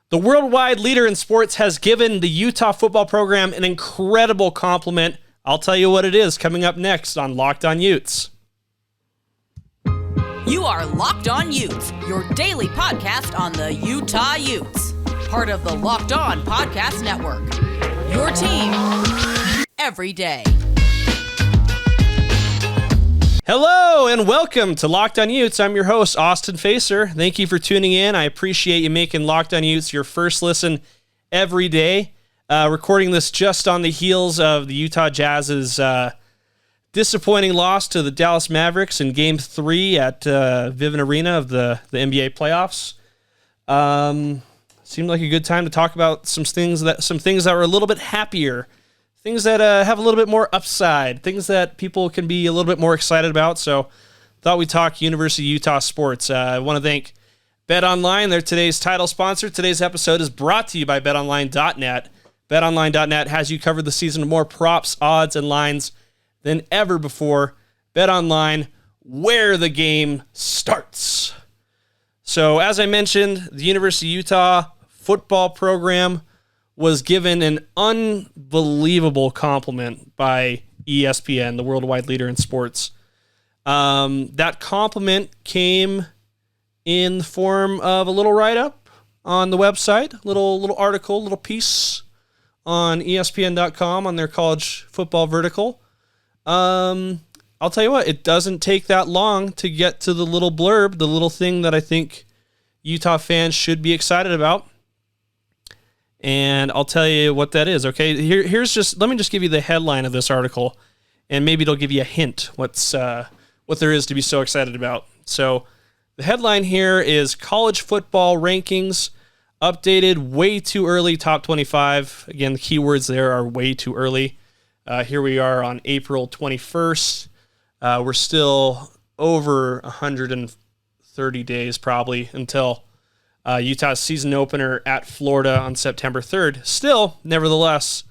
The worldwide leader in sports has given the Utah football program an incredible compliment. I'll tell you what it is coming up next on Locked On Utes. You are Locked On Utes, your daily podcast on the Utah Utes. Part of the Locked On Podcast Network. Your team every day. Hello and welcome to Locked On Utes. I'm your host, Austin Facer. Thank you for tuning in. I appreciate you making Locked On Utes your first listen every day. Recording this just on the heels of the Utah Jazz's disappointing loss to the Dallas Mavericks in Game 3 at Vivint Arena of the NBA playoffs. Seemed like a good time to talk about some things that were a little bit happier. Things that have a little bit more upside, things that people can be a little bit more excited about. So thought we'd talk University of Utah sports. I want to thank BetOnline. They're today's title sponsor. Today's episode is brought to you by BetOnline.net. BetOnline.net has you covered this season with more props, odds, and lines than ever before. BetOnline, where the game starts. So as I mentioned, the University of Utah football program was given an unbelievable compliment by ESPN, the worldwide leader in sports. That compliment came in the form of a little write-up on the website, little article, little piece on ESPN.com on their college football vertical. I'll tell you what, it doesn't take that long to get to the little blurb, the little thing that I think Utah fans should be excited about. And I'll tell you what that is, okay? Let me just give you the headline of this article, and maybe it'll give you a hint what there is to be so excited about. So the headline here is College Football Rankings Updated Way Too Early Top 25. Again, the keywords there are way too early. Here we are on April 21st. We're still over 130 days probably until Utah's season opener at Florida on September 3rd. Still, nevertheless,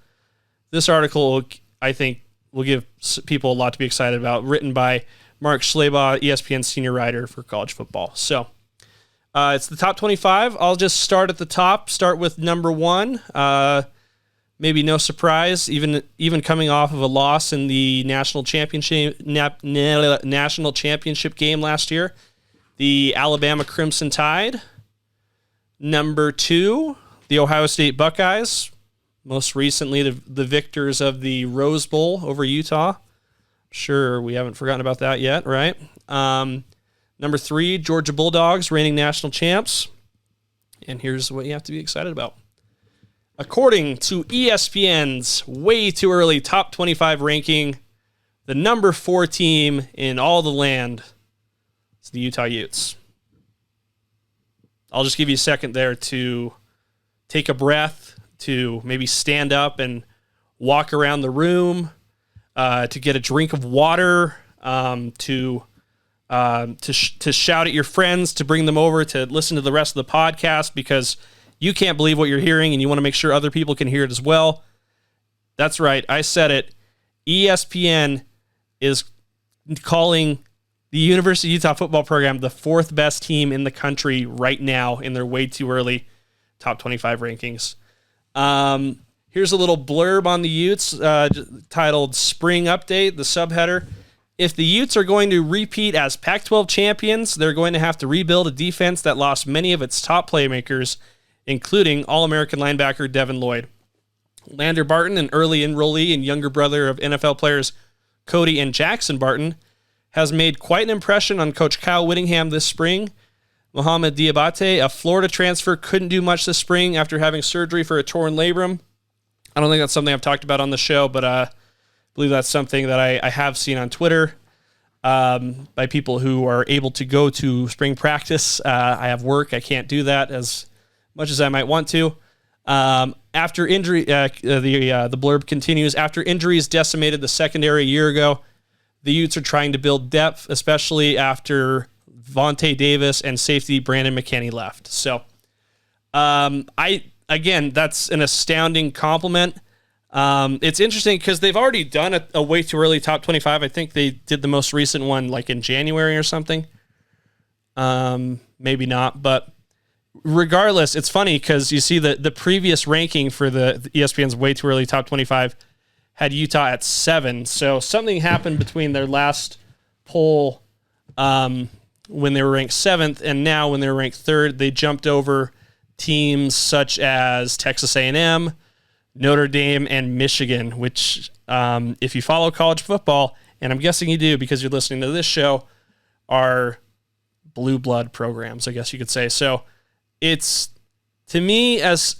this article, I think, will give people a lot to be excited about, written by Mark Schlabach, ESPN senior writer for college football. So it's the top 25. I'll just start at the top, start with number 1. Maybe no surprise, even coming off of a loss in the national championship game last year, the Alabama Crimson Tide. Number 2, the Ohio State Buckeyes, most recently the victors of the Rose Bowl over Utah. Sure, we haven't forgotten about that yet, right? Number 3, Georgia Bulldogs, reigning national champs. And here's what you have to be excited about. According to ESPN's way too early top 25 ranking, the number 4 team in all the land is the Utah Utes. I'll just give you a second there to take a breath, to maybe stand up and walk around the room, to get a drink of water, to shout at your friends, to bring them over to listen to the rest of the podcast because you can't believe what you're hearing and you want to make sure other people can hear it as well. That's right. I said it. ESPN is calling the University of Utah football program the 4th best team in the country right now in their way too early top 25 rankings. Here's a little blurb on the Utes titled Spring Update, the subheader. If the Utes are going to repeat as Pac-12 champions, they're going to have to rebuild a defense that lost many of its top playmakers, including All-American linebacker Devin Lloyd. Lander Barton, an early enrollee and younger brother of NFL players Cody and Jackson Barton, has made quite an impression on Coach Kyle Whittingham this spring. Mohamed Diabate, a Florida transfer, couldn't do much this spring after having surgery for a torn labrum. I don't think that's something I've talked about on the show, but I believe that's something that I have seen on Twitter by people who are able to go to spring practice. I have work. I can't do that as much as I might want to. After injury, the blurb continues, after injuries decimated the secondary a year ago, the Utes are trying to build depth, especially after Vontae Davis and safety Brandon McKinney left. So, that's an astounding compliment. It's interesting because they've already done a way too early top 25. I think they did the most recent one like in January or something. Maybe not, but regardless, it's funny because you see the previous ranking for the ESPN's Way Too Early Top 25 had Utah at 7. So something happened between their last poll when they were ranked 7th and now when they were ranked 3rd. They jumped over teams such as Texas A&M, Notre Dame, and Michigan, which if you follow college football, and I'm guessing you do because you're listening to this show, are blue blood programs, I guess you could say. So it's, to me, as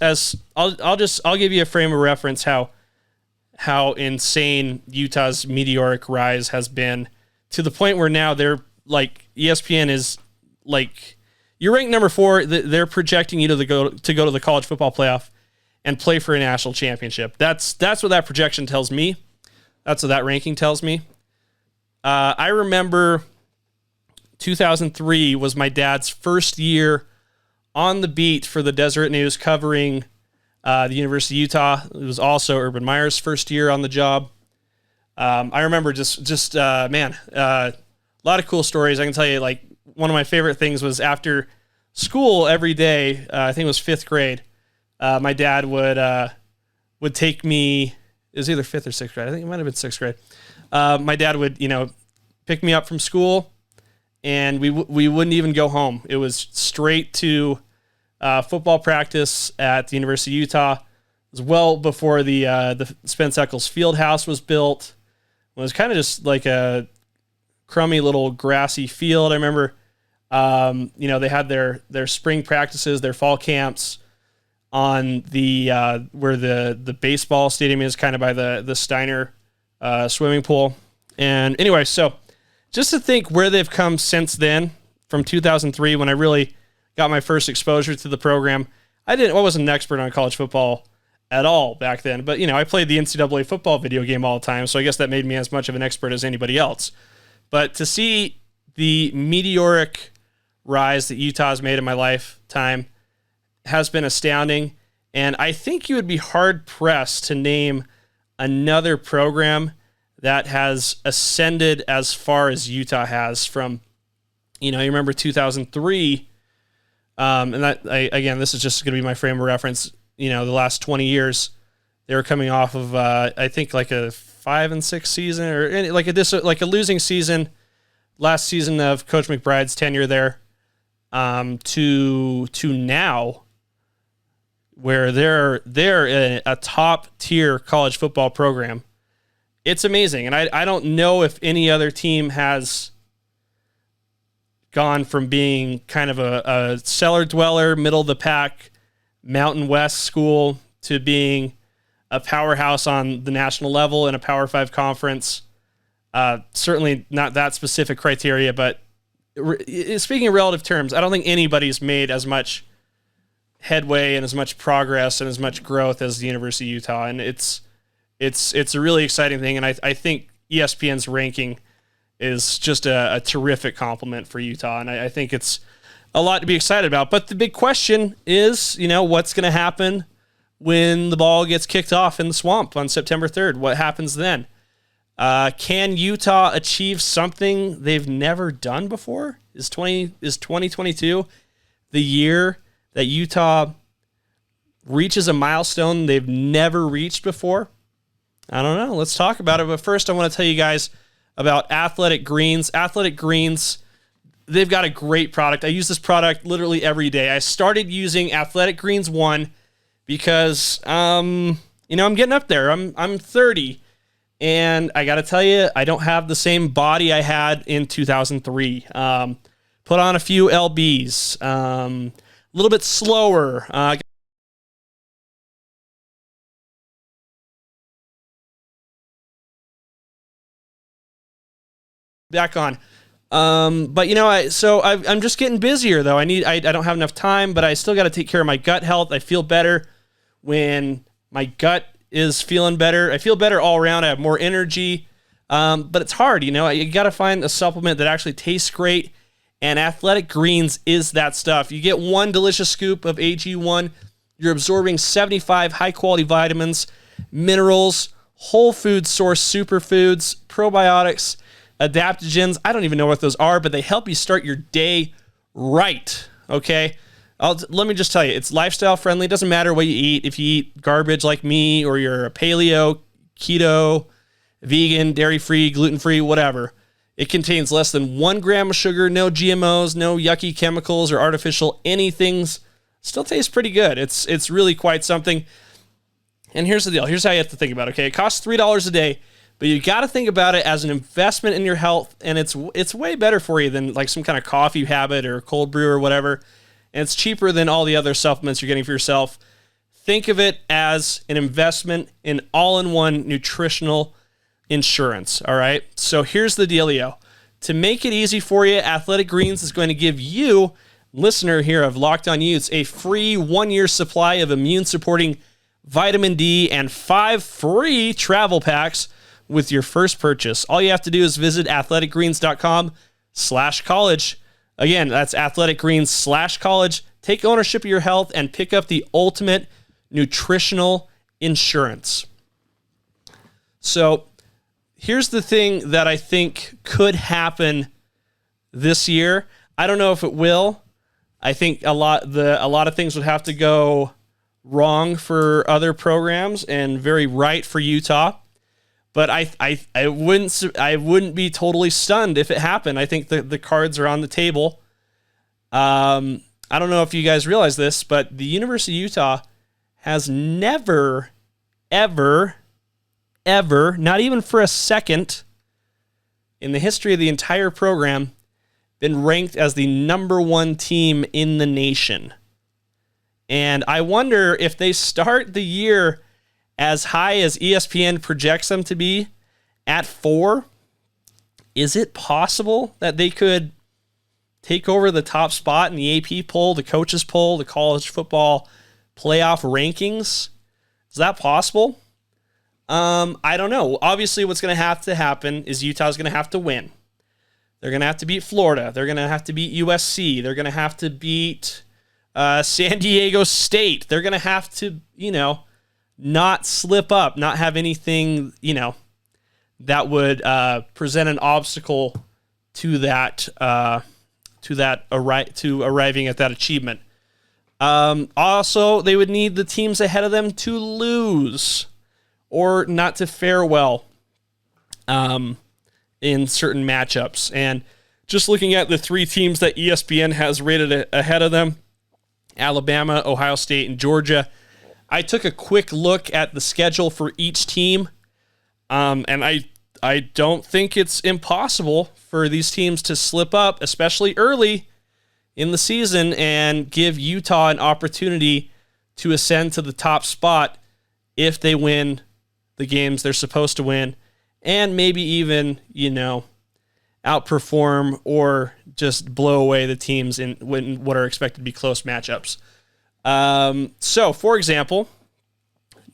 I'll give you a frame of reference how insane Utah's meteoric rise has been, to the point where now they're like, ESPN is like, you're ranked number 4. They're projecting you to go to the college football playoff and play for a national championship. That's what that projection tells me. That's what that ranking tells me. I remember 2003 was my dad's first year on the beat for the Deseret News covering the University of Utah. It was also Urban Meyer's first year on the job. I remember a lot of cool stories. I can tell you, like, one of my favorite things was after school every day, I think it was 5th grade, my dad would take me, it was either 5th or 6th grade. I think it might have been 6th grade. My dad would, pick me up from school, and we wouldn't even go home. It was straight to football practice at the University of Utah. It was well before the Spence Eccles Fieldhouse was built. It was kind of just like a crummy little grassy field. I remember, they had their spring practices, their fall camps on the where the baseball stadium is, kind of by the Steiner swimming pool. And anyway, so just to think where they've come since then, from 2003 when I really got my first exposure to the program. I wasn't an expert on college football at all back then, but I played the NCAA football video game all the time, so I guess that made me as much of an expert as anybody else. But to see the meteoric rise that Utah has made in my lifetime has been astounding, and I think you would be hard-pressed to name another program that has ascended as far as Utah has from, you remember 2003, and that, again, this is just going to be my frame of reference, the last 20 years, they were coming off of, I think, like a 5-6 season, or like a losing season, last season of Coach McBride's tenure there, to now, where they're a top tier college football program. It's amazing, and I don't know if any other team has gone from being kind of a cellar dweller, middle of the pack, Mountain West school to being a powerhouse on the national level in a Power 5 conference. Certainly not that specific criteria, but speaking in relative terms, I don't think anybody's made as much headway and as much progress and as much growth as the University of Utah. And it's a really exciting thing. And I think ESPN's ranking is just a terrific compliment for Utah. And I think it's a lot to be excited about. But the big question is, what's going to happen when the ball gets kicked off in the swamp on September 3rd? What happens then? Can Utah achieve something they've never done before? Is 2022 the year that Utah reaches a milestone they've never reached before? I don't know. Let's talk about it. But first, I want to tell you guys about Athletic Greens. Athletic Greens, they've got a great product. I use this product literally every day. I started using Athletic Greens 1 because, I'm getting up there. I'm 30. And I got to tell you, I don't have the same body I had in 2003. Put on a few LBs, a little bit slower. Back on. But I'm just getting busier though. I don't have enough time, but I still got to take care of my gut health. I feel better when my gut is feeling better. I feel better all around. I have more energy. But it's hard, you got to find a supplement that actually tastes great. And Athletic Greens is that stuff. You get one delicious scoop of AG1. You're absorbing 75 high quality vitamins, minerals, whole food source superfoods, probiotics, adaptogens. I don't even know what those are, but they help you start your day right. Okay. Let me just tell you, it's lifestyle friendly. It doesn't matter what you eat. If you eat garbage like me, or you're a paleo, keto, vegan, dairy-free, gluten-free, whatever, it contains less than 1 gram of sugar, no GMOs, no yucky chemicals or artificial anythings. Still tastes pretty good. It's really quite something. And here's the deal. Here's how you have to think about it, okay? It costs $3 a day, but you got to think about it as an investment in your health, and it's way better for you than like some kind of coffee habit or cold brew or whatever. And it's cheaper than all the other supplements you're getting for yourself. Think of it as an investment in all-in-one nutritional insurance, all right? So here's the dealio. To make it easy for you, Athletic Greens is going to give you, listener here of Locked On Utes, a free 1-year supply of immune-supporting vitamin D and 5 free travel packs with your first purchase. All you have to do is visit athleticgreens.com/college. Again, that's athleticgreens/college. Take ownership of your health and pick up the ultimate nutritional insurance. So here's the thing that I think could happen this year. I don't know if it will. I think a lot of things would have to go wrong for other programs and very right for Utah. But I wouldn't be totally stunned if it happened. I think the cards are on the table. I don't know if you guys realize this, but the University of Utah has never, ever, not even for a second, in the history of the entire program, been ranked as the number 1 team in the nation. And I wonder if they start the year as high as ESPN projects them to be at 4, is it possible that they could take over the top spot in the AP poll, the coaches poll, the college football playoff rankings? Is that possible? I don't know. Obviously, what's going to happen is Utah's going to have to win. They're going to have to beat Florida. They're going to have to beat USC. They're going to have to beat San Diego State. They're going to have to, not slip up, not have anything, that would present an obstacle to that, arriving at that achievement. Also, they would need the teams ahead of them to lose or not to fare well in certain matchups. And just looking at the 3 teams that ESPN has rated ahead of them, Alabama, Ohio State, and Georgia, I took a quick look at the schedule for each team, and I don't think it's impossible for these teams to slip up, especially early in the season, and give Utah an opportunity to ascend to the top spot if they win the games they're supposed to win, and maybe even, outperform or just blow away the teams in what are expected to be close matchups. So, for example,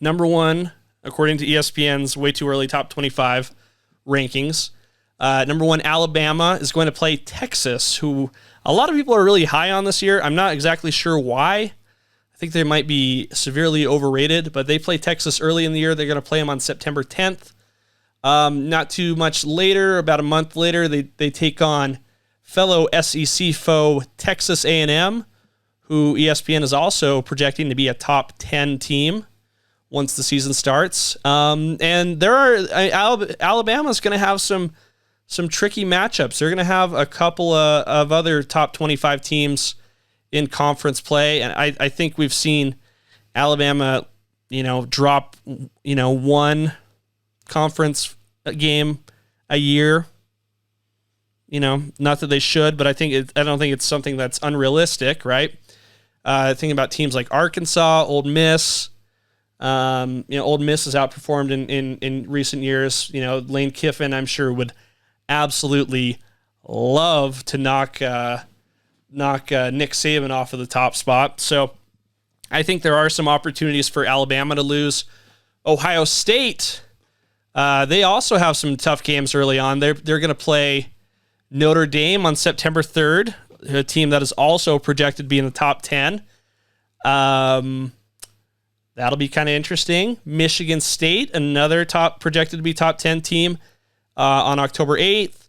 number 1, according to ESPN's way too early top 25 rankings, number 1, Alabama is going to play Texas, who a lot of people are really high on this year. I'm not exactly sure why. I think they might be severely overrated, but they play Texas early in the year. They're going to play them on September 10th. Not too much later, about a month later, they take on fellow SEC foe Texas A&M, who ESPN is also projecting to be a top 10 team once the season starts. And Alabama's going to have some tricky matchups. They're going to have a couple of other top 25 teams in conference play, and I think we've seen Alabama, drop, one conference game a year. Not that they should, but I don't think it's something that's unrealistic, right? Thinking about teams like Arkansas, Ole Miss. Ole Miss has outperformed in recent years. Lane Kiffin, I'm sure, would absolutely love to knock Nick Saban off of the top spot. So I think there are some opportunities for Alabama to lose. Ohio State, they also have some tough games early on. They're going to play Notre Dame on September 3rd, a team that is also projected to be in the top 10. That'll be kind of interesting. Michigan State, another projected to be top 10 team on October 8th.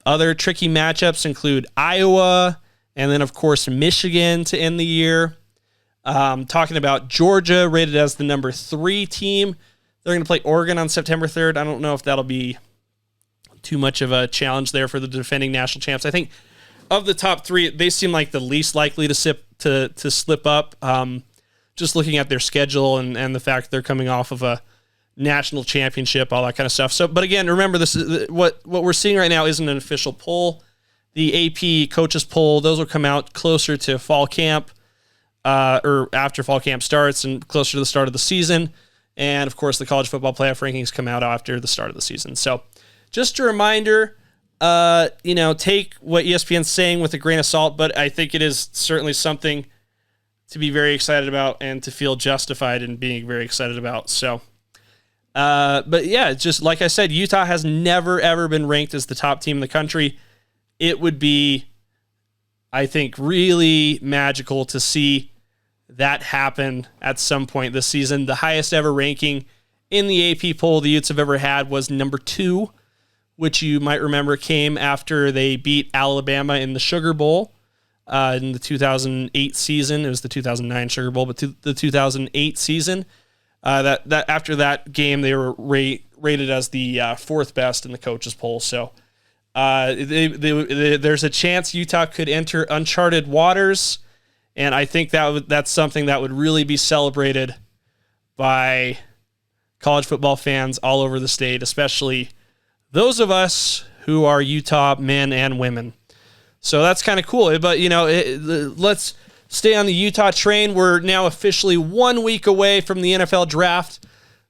Other tricky matchups include Iowa And then, of course, Michigan to end the year. Talking about Georgia, rated as the number 3 team. They're going to play Oregon on September 3rd. I don't know if that'll be too much of a challenge there for the defending national champs. I think of the top 3, they seem like the least likely to slip up. Just looking at their schedule and the fact they're coming off of a national championship, all that kind of stuff. So, but again, remember, this is what we're seeing right now isn't an official poll. The AP coaches poll, those will come out closer to fall camp, or after fall camp starts and closer to the start of the season. And of course, the college football playoff rankings come out after the start of the season. So just a reminder, take what ESPN's saying with a grain of salt, but I think it is certainly something to be very excited about and to feel justified in being very excited about. So, but yeah, just like I said, Utah has never, ever been ranked as the top team in the country. It would be, I think, really magical to see that happen at some point this season. The highest ever ranking in the AP poll the Utes have ever had was number 2, which you might remember came after they beat Alabama in the Sugar Bowl in the 2008 season. It was the 2009 Sugar Bowl, but the 2008 season. That after that game, they were rated as the 4th best in the coaches poll. So there's a chance Utah could enter uncharted waters, and I think that's something that would really be celebrated by college football fans all over the state, especially those of us who are Utah men and women. So that's kind of cool. But, let's stay on the Utah train. We're now officially 1 week away from the NFL draft.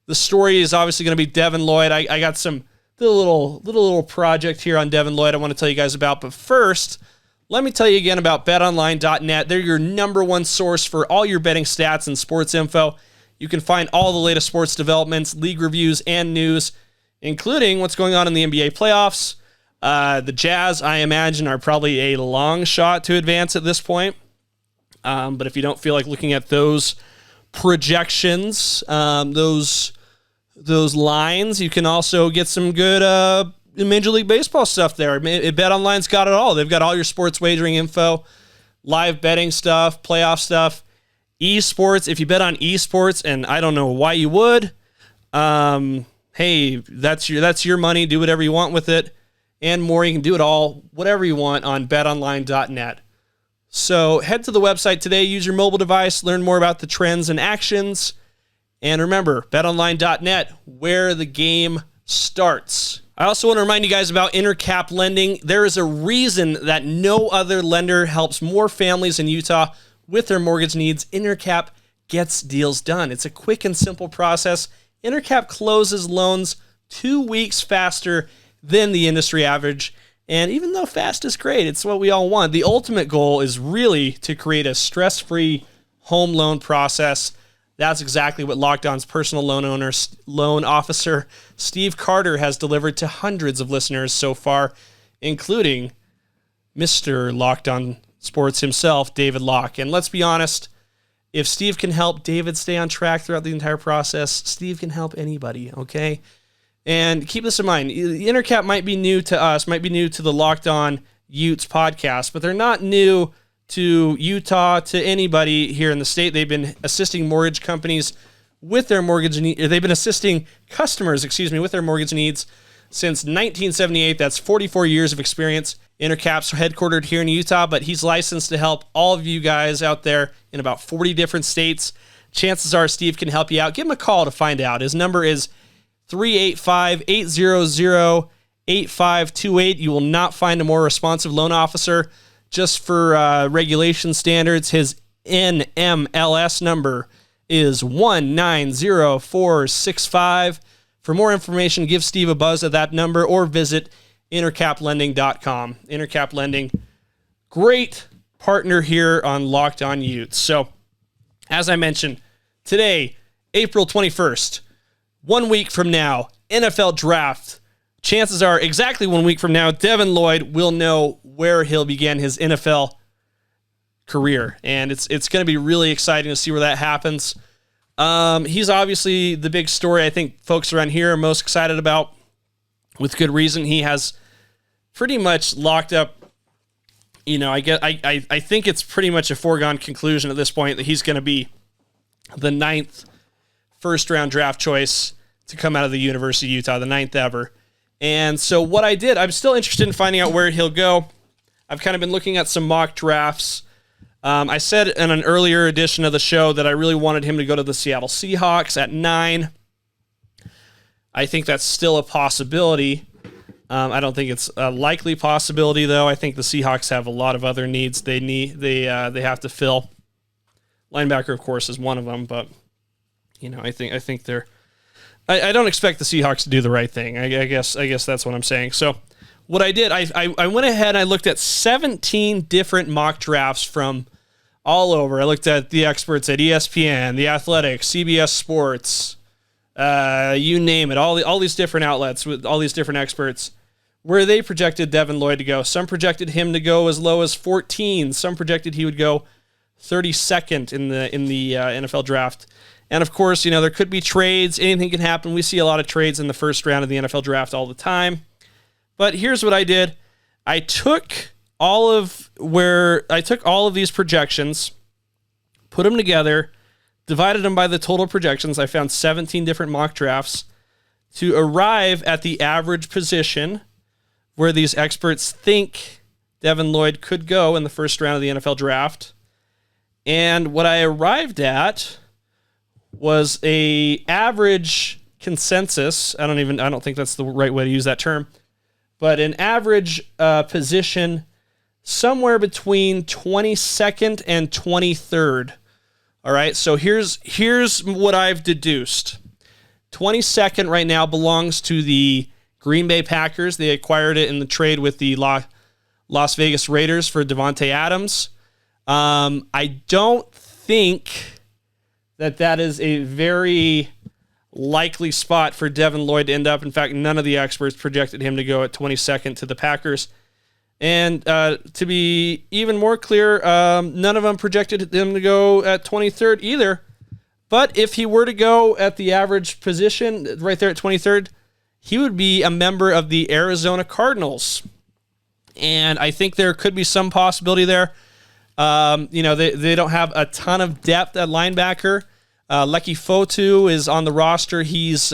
The story is obviously going to be Devin Lloyd. I got some little project here on Devin Lloyd I want to tell you guys about. But first, let me tell you again about BetOnline.net. They're your number 1 source for all your betting stats and sports info. You can find all the latest sports developments, league reviews, and news, including what's going on in the NBA playoffs. The Jazz, I imagine, are probably a long shot to advance at this point. But if you don't feel like looking at those projections, those lines, you can also get some good Major League Baseball stuff there. BetOnline's got it all. They've got all your sports wagering info, live betting stuff, playoff stuff, esports. If you bet on esports, and I don't know why you would, hey, that's your money. Do whatever you want with it, and more. You can do it all, whatever you want, on BetOnline.net. So head to the website today. Use your mobile device. Learn more about the trends and actions. And remember, BetOnline.net, where the game starts. I also want to remind you guys about Intercap Lending. There is a reason that no other lender helps more families in Utah with their mortgage needs. Intercap gets deals done. It's a quick and simple process. Intercap closes loans 2 weeks faster than the industry average. And even though fast is great, it's what we all want. The ultimate goal is really to create a stress-free home loan process. That's exactly what Locked On's personal loan officer, Steve Carter, has delivered to hundreds of listeners so far, including Mr. Locked On Sports himself, David Locke. And let's be honest, if Steve can help David stay on track throughout the entire process, Steve can help anybody, okay? And keep this in mind, Intercap might be new to us, might be new to the Locked On Utes podcast, but they're not new to Utah, to anybody here in the state. They've been assisting mortgage companies with their mortgage needs. They've been assisting customers, with their mortgage needs since 1978. That's 44 years of experience. Intercap's headquartered here in Utah, but he's licensed to help all of you guys out there in about 40 different states. Chances are Steve can help you out. Give him a call to find out. His number is 385-800-8528. You will not find a more responsive loan officer. Just for regulation standards, his NMLS number is 190465. For more information, give Steve a buzz at that number or visit intercaplending.com. Intercap Lending, great partner here on Locked On Utes. So, as I mentioned, today, April 21st, 1 week from now, NFL draft. Chances are exactly 1 week from now, Devin Lloyd will know where he'll begin his NFL career. And it's going to be really exciting to see where that happens. He's obviously the big story I think folks around here are most excited about, with good reason. He has pretty much locked up, I think it's pretty much a foregone conclusion at this point that he's going to be the 9th first-round draft choice to come out of the University of Utah, the 9th ever. And so what I did, I'm still interested in finding out where he'll go. I've kind of been looking at some mock drafts. I said in an earlier edition of the show that I really wanted him to go to the Seattle Seahawks at 9. I think that's still a possibility. I don't think it's a likely possibility, though. I think the Seahawks have a lot of other needs they have to fill. Linebacker, of course, is one of them, but I think they're. I don't expect the Seahawks to do the right thing. I guess that's what I'm saying. So what I did, I went ahead and I looked at 17 different mock drafts from all over. I looked at the experts at ESPN, The Athletic, CBS Sports, you name it, all these different outlets with all these different experts, where they projected Devin Lloyd to go. Some projected him to go as low as 14. Some projected he would go 32nd in the NFL draft. And of course, there could be trades. Anything can happen. We see a lot of trades in the first round of the NFL draft all the time. But here's what I did. I took all of these projections, put them together, divided them by the total projections. I found 17 different mock drafts to arrive at the average position where these experts think Devin Lloyd could go in the first round of the NFL draft. And what I arrived at was a average consensus. I don't think that's the right way to use that term, but an average position somewhere between 22nd and 23rd. All right, so here's what I've deduced. 22nd right now belongs to the Green Bay Packers. They acquired it in the trade with the Las Vegas Raiders for Devontae Adams. I don't think that is a very likely spot for Devin Lloyd to end up. In fact, none of the experts projected him to go at 22nd to the Packers. And to be even more clear, none of them projected him to go at 23rd either. But if he were to go at the average position, right there at 23rd, he would be a member of the Arizona Cardinals. And I think there could be some possibility there. They don't have a ton of depth at linebacker. Leki Fotu is on the roster. He's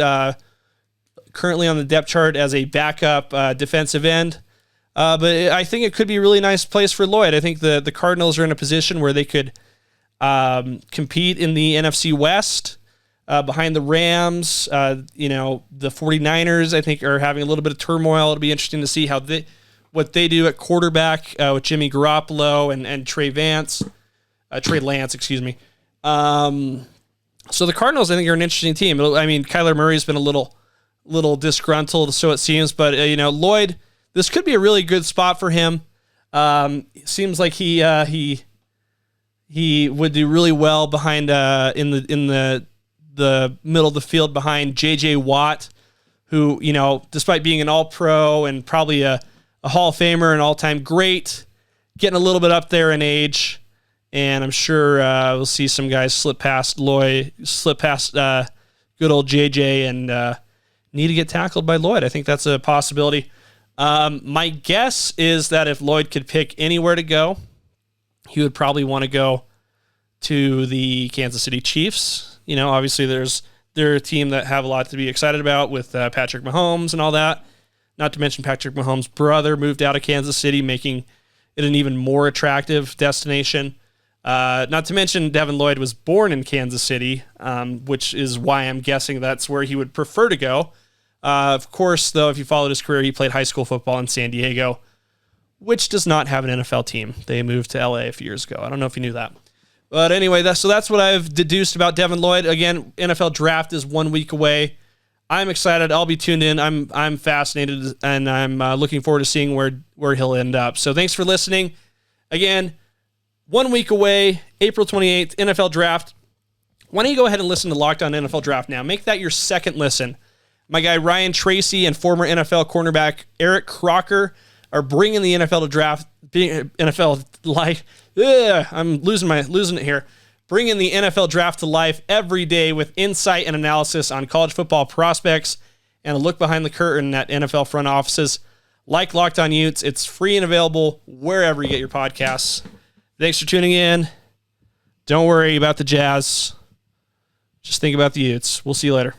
currently on the depth chart as a backup defensive end. But I think it could be a really nice place for Lloyd. I think the Cardinals are in a position where they could compete in the NFC West behind the Rams. The 49ers, I think, are having a little bit of turmoil. It'll be interesting to see what they do at quarterback with Jimmy Garoppolo and Trey Lance, excuse me. So the Cardinals, I think, are an interesting team. Kyler Murray's been a little disgruntled, so it seems, but Lloyd, this could be a really good spot for him. Seems like he would do really well behind in the middle of the field behind J.J. Watt, who despite being an All-Pro and probably a Hall of Famer, an all-time great, getting a little bit up there in age, and I'm sure we'll see some guys slip past good old JJ, and need to get tackled by Lloyd. I think that's a possibility. My guess is that if Lloyd could pick anywhere to go, he would probably want to go to the Kansas City Chiefs. Obviously they're a team that have a lot to be excited about with Patrick Mahomes and all that. Not to mention Patrick Mahomes' brother moved out of Kansas City, making it an even more attractive destination. Not to mention Devin Lloyd was born in Kansas City, which is why I'm guessing that's where he would prefer to go. Of course, though, if you followed his career, he played high school football in San Diego, which does not have an NFL team. They moved to LA a few years ago. I don't know if you knew that. But anyway, that's what I've deduced about Devin Lloyd. Again, NFL draft is 1 week away. I'm excited. I'll be tuned in. I'm fascinated, and I'm looking forward to seeing where he'll end up. So thanks for listening. Again, 1 week away, April 28th, NFL draft. Why don't you go ahead and listen to Locked On NFL Draft now? Make that your second listen. My guy Ryan Tracy and former NFL cornerback Eric Crocker are bringing the NFL draft, NFL life. I'm losing it here. Bringing the NFL draft to life every day with insight and analysis on college football prospects and a look behind the curtain at NFL front offices. like Locked On Utes. It's free and available wherever you get your podcasts. Thanks for tuning in. Don't worry about the Jazz. Just think about the Utes. We'll see you later.